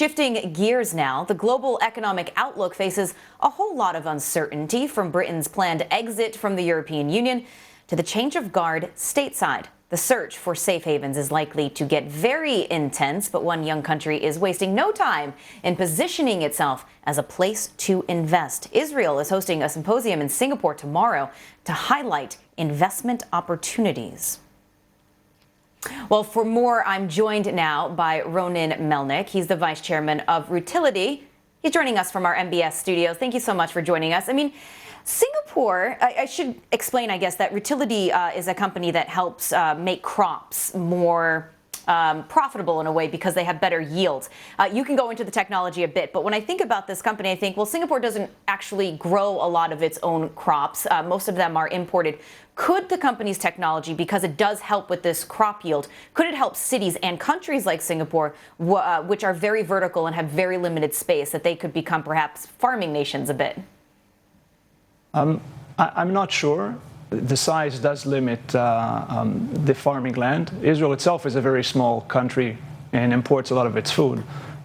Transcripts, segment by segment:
Shifting gears now, the global economic outlook faces a whole lot of uncertainty, from Britain's planned exit from the European Union to the change of guard stateside. The search for safe havens is likely to get very intense, but one young country is wasting no time in positioning itself as a place to invest. Israel is hosting a symposium in Singapore tomorrow to highlight investment opportunities. Well, for more, I'm joined now by Ronen Melnick. He's the vice chairman of Rutility. He's joining us from our MBS studios. Thank you so much for joining us. Singapore, I should explain, I guess, that Rutility is a company that helps make crops more profitable in a way because they have better yields. You can go into the technology a bit, but when I think about this company, I think, well, Singapore doesn't actually grow a lot of its own crops. Most of them are imported. Could the company's technology, because it does help with this crop yield, could it help cities and countries like Singapore, which are very vertical and have very limited space, that they could become perhaps farming nations a bit? I'm not sure. The size does limit the farming land. Israel itself is a very small country and imports a lot of its food.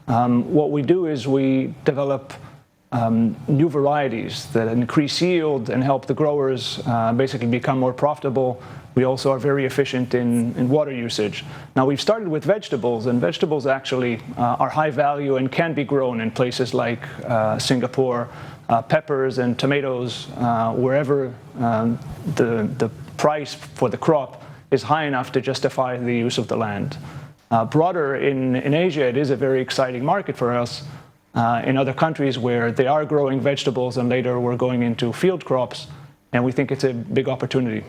What we do is we develop new varieties that increase yield and help the growers basically become more profitable. We also are very efficient in water usage. Now, we've started with vegetables, and vegetables actually are high value and can be grown in places like Singapore. Peppers and tomatoes, wherever the price for the crop is high enough to justify the use of the land. Broader in Asia, it is a very exciting market for us. In other countries where they are growing vegetables and later we're going into field crops, and we think it's a big opportunity.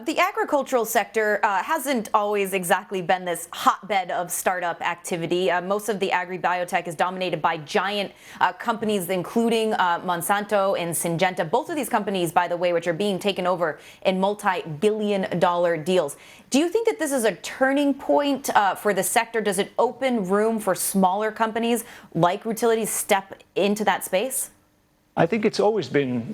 The agricultural sector hasn't always exactly been this hotbed of startup activity. Most of the agri-biotech is dominated by giant companies, including Monsanto and Syngenta. Both of these companies, by the way, which are being taken over in multi-billion-dollar deals. Do you think that this is a turning point for the sector? Does it open room for smaller companies like Rutility step into that space? I think it's always been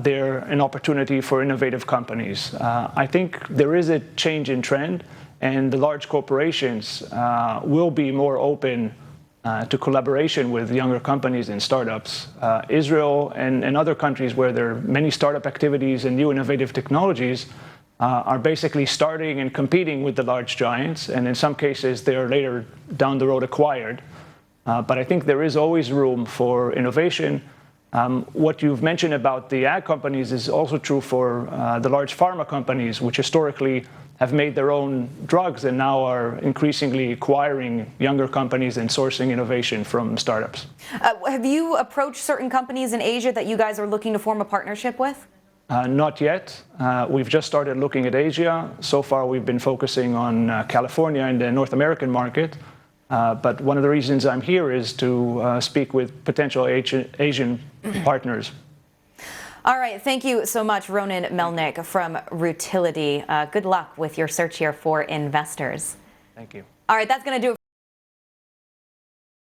there an opportunity for innovative companies. I think there is a change in trend, and the large corporations will be more open to collaboration with younger companies and startups. Israel and other countries where there are many startup activities and new innovative technologies are basically starting and competing with the large giants, and in some cases they are later down the road acquired. But I think there is always room for innovation. What you've mentioned about the ag companies is also true for the large pharma companies, which historically have made their own drugs and now are increasingly acquiring younger companies and sourcing innovation from startups. Have you approached certain companies in Asia that you guys are looking to form a partnership with? Not yet. We've just started looking at Asia. So far, we've been focusing on California and the North American market. But one of the reasons I'm here is to speak with potential Asian partners. All right. Thank you so much, Ronen Melnick from Rutility. Good luck with your search here for investors. Thank you. All right. That's going to do it.